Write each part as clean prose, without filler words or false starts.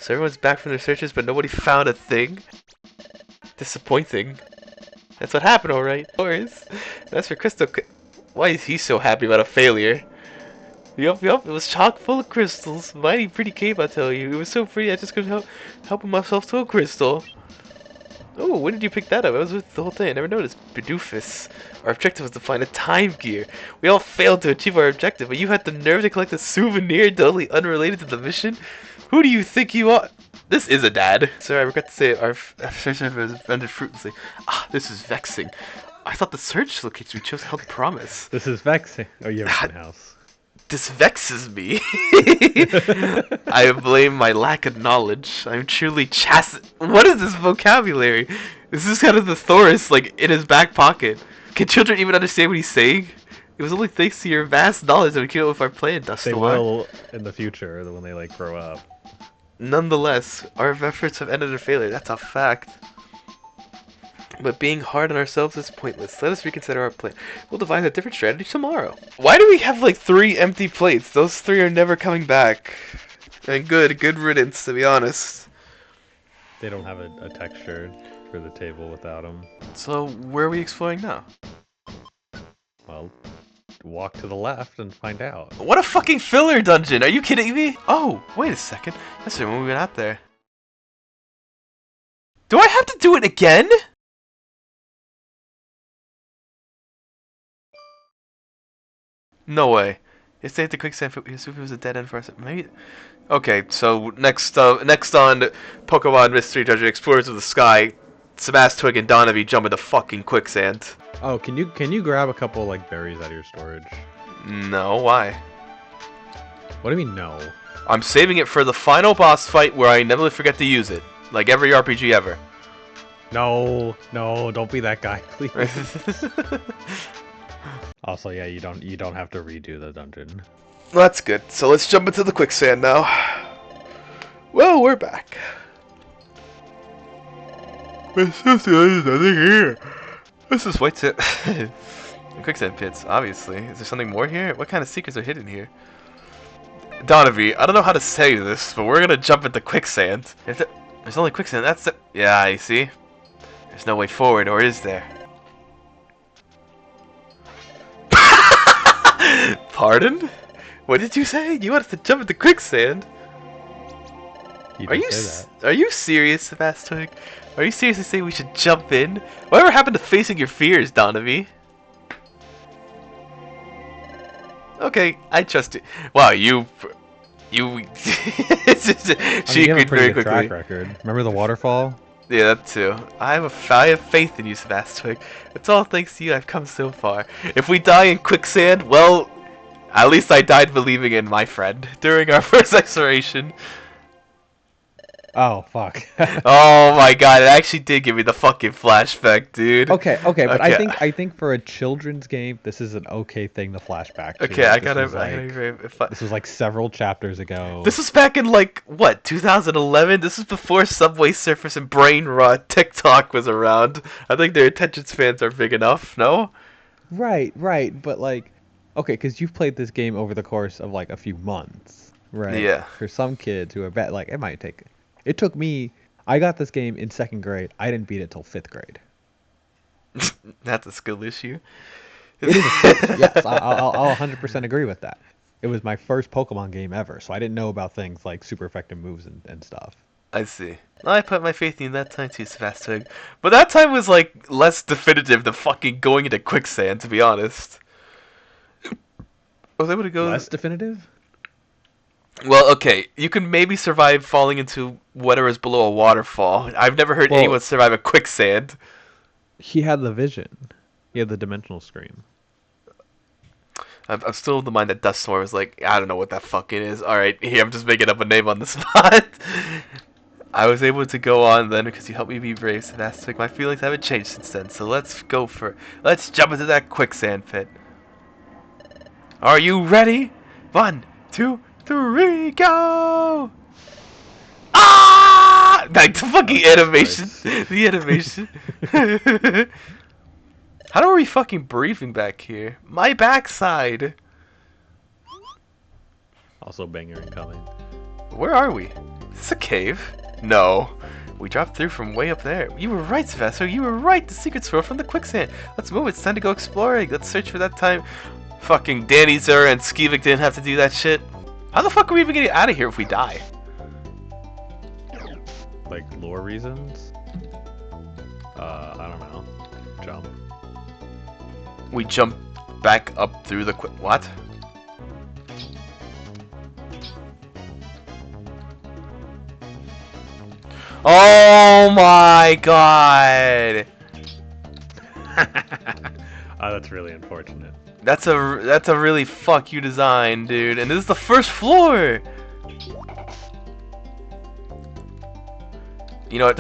So everyone's back from their searches, but nobody found a thing. Disappointing. That's what happened, alright. Of course. That's for Crystal. Why is he so happy about a failure? Yup, it was chock full of crystals. Mighty pretty cave, I tell you. It was so pretty, I just couldn't help myself to a crystal. Oh, when did you pick that up? I was with the whole thing. I never noticed. Bedoofus. Our objective was to find a time gear. We all failed to achieve our objective, but you had the nerve to collect a souvenir totally unrelated to the mission? Who do you think you are? This is a dad. Sir, I regret to say our search has ended fruitlessly. Ah, this is vexing. I thought the search location we chose held promise. This is vexing. Oh, you have a house. This vexes me. I blame my lack of knowledge. I'm truly What is this vocabulary? This is kind of the thesaurus, like, in his back pocket. Can children even understand what he's saying? It was only thanks to your vast knowledge that we came up with our plan, Dustar. They will in the future, when they, like, grow up. Nonetheless, our efforts have ended in failure. That's a fact. But being hard on ourselves is pointless. Let us reconsider our plan. We'll devise a different strategy tomorrow. Why do we have like 3 empty plates? Those 3 are never coming back. And good riddance, to be honest. They don't have a texture for the table without them. So where are we exploring now? Well, walk to the left and find out. What a fucking filler dungeon! Are you kidding me? Oh, wait a second. That's when we went out there. Do I have to do it again? No way. It stayed at the quicksand. It was a dead end for us. Maybe. Okay, so next on Pokemon Mystery Dungeon Explorers of the Sky, Sebastwig and Donavi jump into fucking quicksand. Oh, can you grab a couple like berries out of your storage? No, why? What do you mean no? I'm saving it for the final boss fight where I never forget to use it, like every RPG ever. No, don't be that guy, please. Also, yeah, you don't have to redo the dungeon. That's good. So let's jump into the quicksand now. Well, we're back. There's nothing here. This is white sand. Quicksand pits, obviously. Is there something more here? What kind of secrets are hidden here? Donavi, I don't know how to say this, but we're gonna jump into quicksand. There's only quicksand. That's it. Yeah, I see. There's no way forward, or is there? Pardon? What did you say? You wanted to jump into quicksand? Are you serious, Sebastwig? Are you seriously saying we should jump in? Whatever happened to facing your fears, Donavi? Okay, I trust you. Wow, you. She agreed very quickly. Track record. Remember the waterfall? Yeah, that too. I have faith in you, Sebastwig. It's all thanks to you I've come so far. If we die in quicksand, well, at least I died believing in my friend during our first exploration. Oh, fuck. Oh my god, it actually did give me the fucking flashback, dude. Okay, but I think for a children's game, this is an okay thing to flashback to. Okay, This was like several chapters ago. This was back in like, what, 2011? This was before Subway Surfers and Brain Rot TikTok was around. I think their attention spans are big enough, no? Right, but like, okay, because you've played this game over the course of like a few months, right? Yeah. For some kids who are like, it might take... It took me... I got this game in 2nd grade. I didn't beat it till 5th grade. That's a skill issue. It is a skill. Yes, I'll 100% agree with that. It was my first Pokemon game ever, so I didn't know about things like super effective moves and stuff. I see. I put my faith in you that time too, Sebastwig. But that time was like less definitive than fucking going into quicksand, to be honest. I was able to go... Less definitive? Well, okay, you can maybe survive falling into whatever is below a waterfall. I've never heard anyone survive a quicksand. He had the vision. He had the dimensional screen. I'm still of the mind that Duststorm was like, I don't know what that fucking is. Alright, here, I'm just making up a name on the spot. I was able to go on then because you helped me be brave, Sebastwig. My feelings haven't changed since then, so let's jump into that quicksand pit. Are you ready? 1, 2, 3, go! Ah! Like the fucking animation. The animation. How are we fucking breathing back here? My backside. Also banger incoming. Where are we? Is this a cave? No. We dropped through from way up there. You were right, Sylvester. You were right. The secret's road from the quicksand. Let's move. It's time to go exploring. Let's search for that time. Fucking Danny, Zer, and Skivik didn't have to do that shit. How the fuck are we even getting out of here if we die? Like lore reasons? I don't know. Jump. We jump back up through the what? Oh my god! Oh, that's really unfortunate. That's a really fuck you design, dude. And this is the first floor. You know what?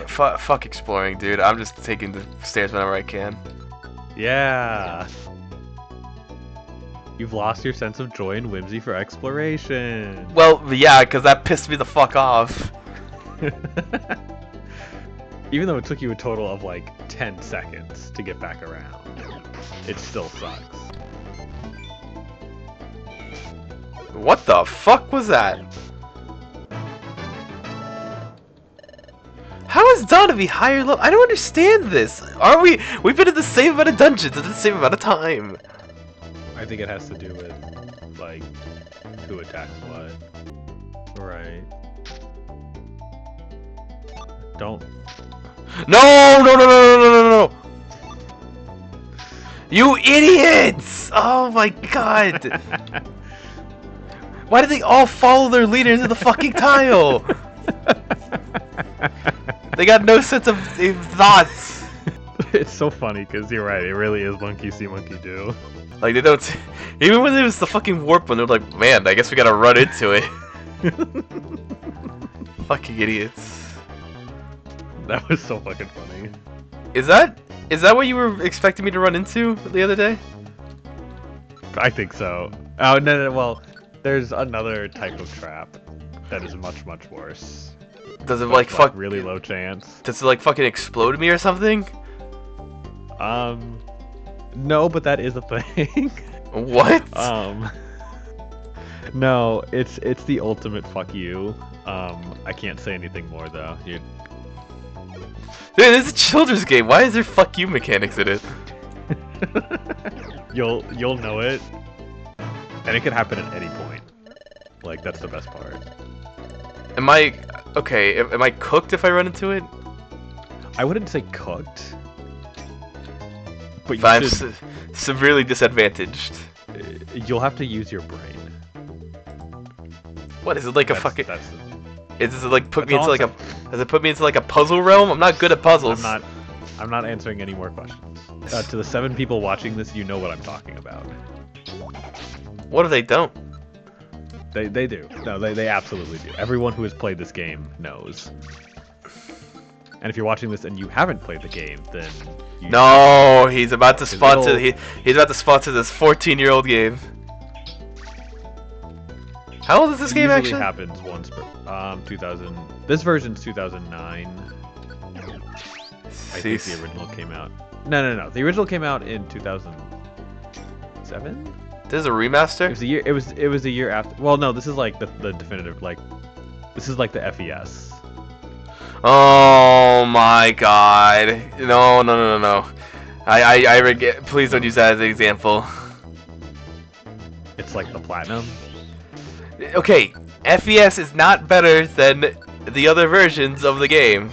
Fuck exploring, dude. I'm just taking the stairs whenever I can. Yeah. You've lost your sense of joy and whimsy for exploration. Well, yeah, because that pissed me the fuck off. Even though it took you a total of like 10 seconds to get back around, it still sucks. What the fuck was that? How is Dawn to be higher level? I don't understand this. Are we? We've been in the same amount of dungeons at the same amount of time. I think it has to do with like who attacks what. Right. Don't. No! No! No! No! No! No! No! No! You idiots! Oh my god! Why did they all follow their leader into the fucking tile? They got no sense of thoughts. It's so funny because you're right. It really is monkey see, monkey do. Like they don't. Even when it was the fucking warp one, they're like, man, I guess we gotta run into it. Fucking idiots. That was so fucking funny. Is that what you were expecting me to run into the other day? I think so. Oh no. Well, there's another type of trap that is much worse. Does it like fuck really low chance? Does it like fucking explode me or something? No, but that is a thing. What? No, it's the ultimate fuck you. I can't say anything more though. Dude, this is a children's game. Why is there fuck you mechanics in it? You'll know it, and it could happen at any point. Like that's the best part. Am I okay? Am I cooked if I run into it? I wouldn't say cooked, but I'm severely disadvantaged. You'll have to use your brain. What is it like a fucking? That's Is it like put me into awesome. like a? Does it put me into like a puzzle realm? I'm not good at puzzles. I'm not answering any more questions. To the 7 people watching this, you know what I'm talking about. What if they don't? They do. No, they absolutely do. Everyone who has played this game knows. And if you're watching this and you haven't played the game, then no, he's about to sponsor. He's about to sponsor this 14-year-old game. How old is this game actually? It usually happens once per 2000. This version's 2009. I think the original came out. No. The original came out in 2007. This is a remaster. It was a year. It was a year after. Well, no, this is like the definitive. Like, this is like the FES. Oh my god! No. I regret. Please don't use that as an example. It's like the platinum. Okay, FES is not better than the other versions of the game.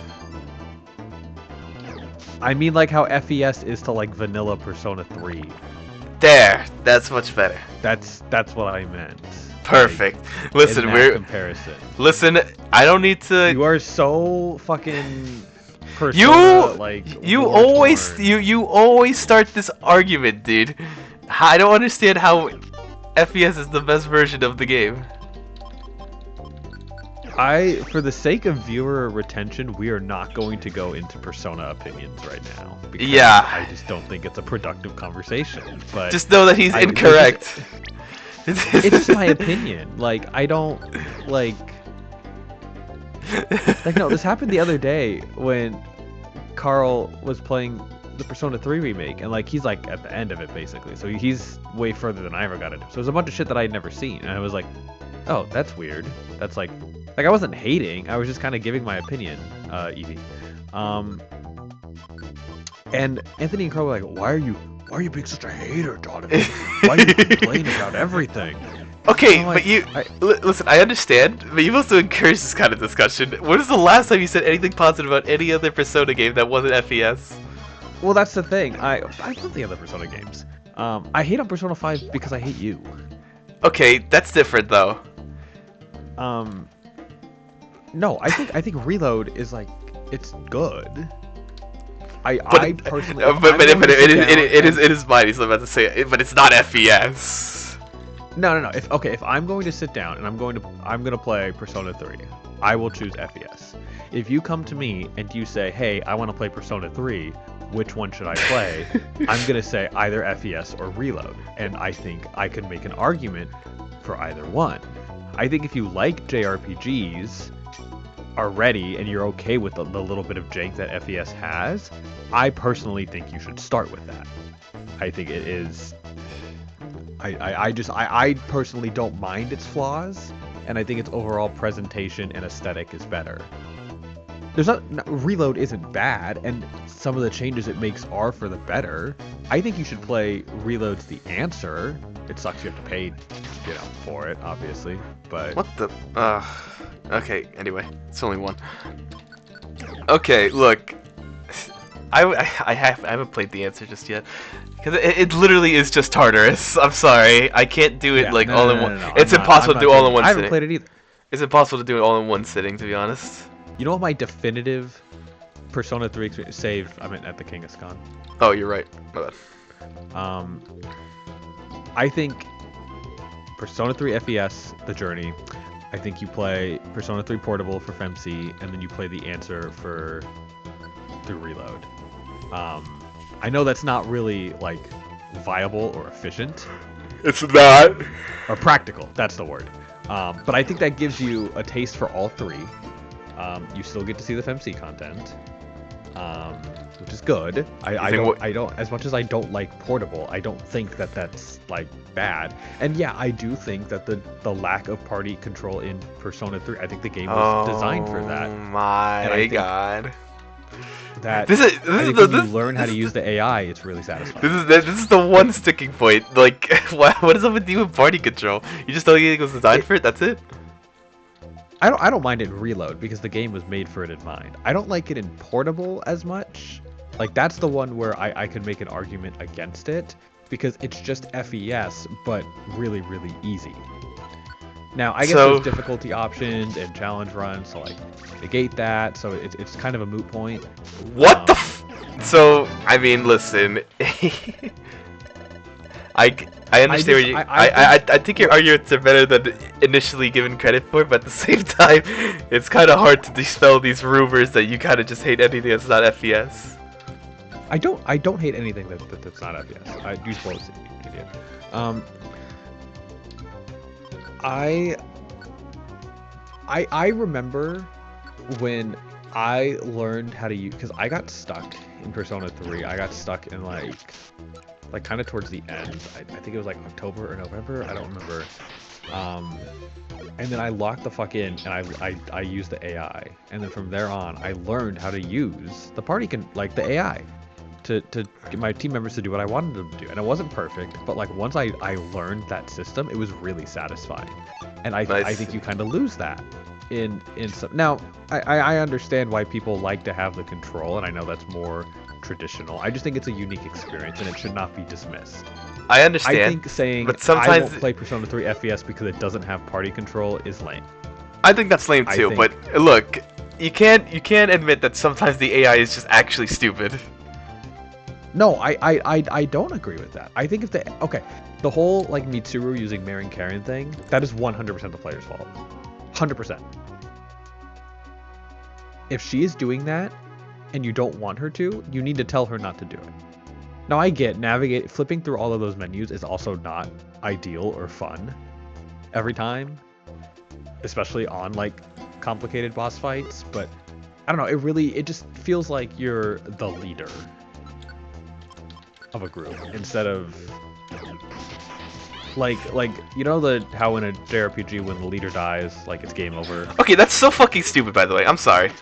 I mean, like how FES is to like vanilla Persona 3. There, that's much better. That's what I meant. Perfect. Like, listen, comparison. Listen, I don't need to. You are so fucking. Persona, you always start this argument, dude. I don't understand how FES is the best version of the game. For the sake of viewer retention, we are not going to go into Persona opinions right now. Because yeah. I just don't think it's a productive conversation. But just know that he's incorrect. It's just my opinion. Like, I don't, like, no, this happened the other day when Carl was playing the Persona 3 remake, and, like, he's, like, at the end of it, basically. So he's way further than I ever got into. So there's a bunch of shit that I had never seen, and I was like, Oh, that's weird. That's like I wasn't hating. I was just kind of giving my opinion, Evie. Um, and Anthony and Crow were like, why are you being such a hater, Donovan? Why do you complain about everything? Okay, like, listen, I understand, but you also encourage this kind of discussion. When was the last time you said anything positive about any other Persona game that wasn't FES? Well, that's the thing. I love the other Persona games. I hate on Persona 5 because I hate you. Okay, that's different though. No, I think Reload is like it's good. I personally, but it is mine. He's about to say it, but it's not FES. No. If I'm going to sit down and I'm going to play Persona 3, I will choose FES. If you come to me and you say, "Hey, I want to play Persona 3, which one should I play?" I'm gonna say either FES or Reload, and I think I could make an argument for either one. I think if you like JRPGs already and you're okay with the little bit of jank that FES has, I personally think you should start with that. I think it is. I personally don't mind its flaws, and I think its overall presentation and aesthetic is better. Reload isn't bad, and some of the changes it makes are for the better. I think you should play Reload's The Answer. It sucks you have to pay, for it, obviously, but... What the... okay, anyway, it's only one. Okay, look. I haven't played The Answer just yet. Because it literally is just Tartarus. I'm sorry. I can't do it all in one... It's impossible to do all in one sitting. I haven't played it either. It's impossible to do it all in one sitting, to be honest. You know what my definitive Persona 3 experience... Save, I meant at the Kangaskhan. Oh, you're right. My bad. I think Persona 3 FES, The Journey. I think you play Persona 3 Portable for FemC, and then you play The Answer through Reload. I know that's not really, like, viable or efficient. It's not. Or practical, that's the word. But I think that gives you a taste for all three. You still get to see the FemC content, which is good. I don't, as much as I don't like Portable, I don't think that that's, like, bad. And yeah, I do think that the lack of party control in Persona 3, I think the game was designed for that. Oh my god. That when you learn how to use the AI, it's really satisfying. This is the one sticking point. Like, what is up with you with party control? You just don't think it was designed for it? That's it? I don't mind it in Reload because the game was made for it in mind. I don't like it in Portable as much. Like, that's the one where I could make an argument against it because it's just FES, but really, really easy. Now, I guess there's difficulty options and challenge runs to, like, negate that, so it's kind of a moot point. What the So, I mean, listen. I understand where you... I think your arguments are better than initially given credit for, but at the same time, it's kind of hard to dispel these rumors that you kind of just hate anything that's not FES. I don't hate anything that's not FES. I do suppose you idiot. I remember when I learned how to use, because I got stuck in Persona 3. I got stuck in like kind of towards the end. I think it was like October or November. I don't remember. And then I locked the fuck in and I used the AI. And then from there on, I learned how to use the the AI to get my team members to do what I wanted them to do. And it wasn't perfect, but like once I learned that system, it was really satisfying. And I think you kind of lose that in some. Now, I understand why people like to have the control, and I know that's more traditional. I just think it's a unique experience, and it should not be dismissed. I understand. I think saying but sometimes I won't play Persona 3 FES because it doesn't have party control is lame. I think that's lame too. But look, you can't admit that sometimes the AI is just actually stupid. No, I don't agree with that. I think if the whole like Mitsuru using Marin Karen thing, that is 100% the player's fault. 100%. If she is doing that and you don't want her to, you need to tell her not to do it. Now I get flipping through all of those menus is also not ideal or fun every time, especially on like complicated boss fights, but I don't know, it just feels like you're the leader of a group instead of Like you know how in a JRPG when the leader dies, like it's game over. Okay, that's so fucking stupid, by the way. I'm sorry.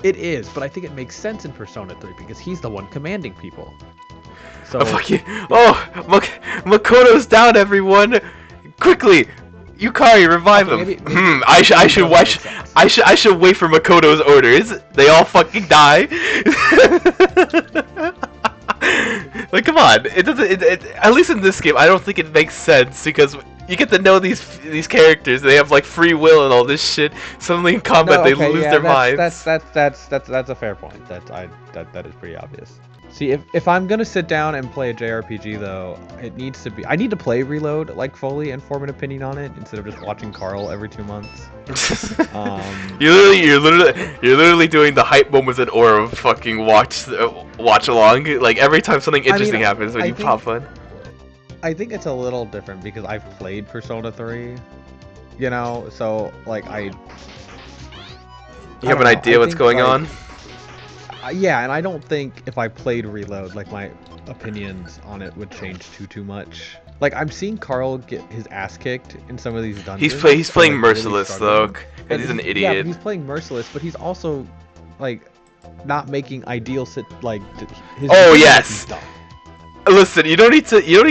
It is, but I think it makes sense in Persona 3 because he's the one commanding people. So Oh, fuck you. Oh, Makoto's down, everyone! Quickly! Yukari, revive him! maybe I should wait for Makoto's orders. They all fucking die. Like, come on! It doesn't. At least in this game, I don't think it makes sense because you get to know these characters. They have like free will and all this shit. Suddenly in combat, they lose their minds. That's a fair point. That is pretty obvious. See, if I'm gonna sit down and play a JRPG though, it needs to be. I need to play Reload like fully and form an opinion on it instead of just watching Carl every 2 months. You're literally doing the hype moments and aura of fucking watch along. Like every time something interesting happens when you pop on. I think it's a little different because I've played Persona 3, you know, so like You have an idea what's going on? Yeah, and I don't think if I played Reload, like my opinions on it would change too much. Like I'm seeing Carl get his ass kicked in some of these dungeons. He's playing like, Merciless really though, because he's an idiot. Yeah, but he's playing Merciless, but he's also like not making ideal his. Oh yes. Listen, you don't need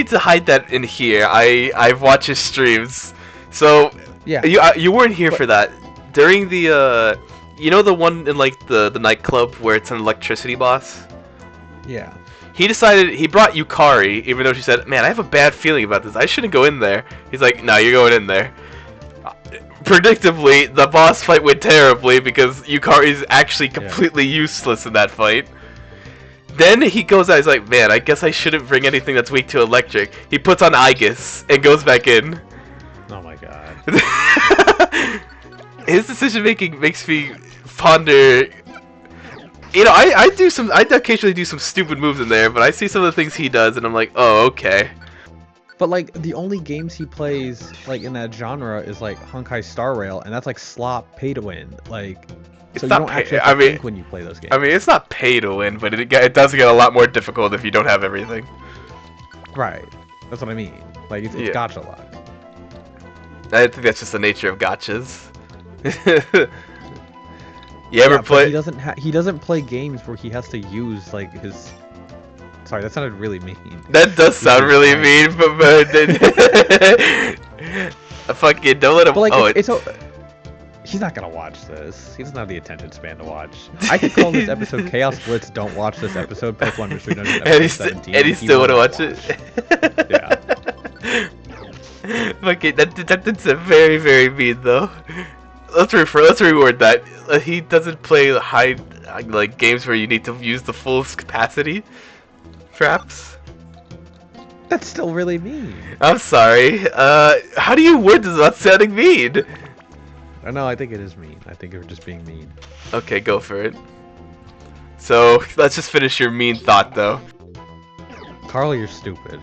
to hide that in here. I've watched his streams, so yeah. You weren't here for that during the you know the one in like the nightclub where it's an electricity boss. Yeah. He brought Yukari, even though she said, "Man, I have a bad feeling about this. I shouldn't go in there." He's like, "No, you're going in there." Predictably, the boss fight went terribly because Yukari's actually completely useless in that fight. Then he goes out, he's like, "Man, I guess I shouldn't bring anything that's weak to electric." He puts on Aegis and goes back in. Oh my god. His decision making makes me ponder. You know, I occasionally do some stupid moves in there, but I see some of the things he does and I'm like, oh, okay. But like the only games he plays like in that genre is like Honkai Star Rail, and that's like slop pay to win. Like It's so not you don't actually have to think when you play those games. I mean, it's not pay to win, but it does get a lot more difficult if you don't have everything. Right. That's what I mean. Like it's gacha luck. I think that's just the nature of gachas. You ever play? He doesn't play games where he has to use like his. Sorry, that sounded really mean. That does sound really mean, but fucking don't let him. But like, he's not gonna watch this. He doesn't have the attention span to watch. I could call this episode Chaos Blitz. Don't watch this episode. Pokemon Mystery Dungeon episode 17. And he still wanna watch it. Yeah. Okay, that's a very, very mean though. Let's reword that. He doesn't play high like games where you need to use the full capacity. Perhaps. That's still really mean. I'm sorry. How do you word this without sounding mean? No, I think it is mean. I think you're just being mean. Okay, go for it. So let's just finish your mean thought though. Carl, you're stupid.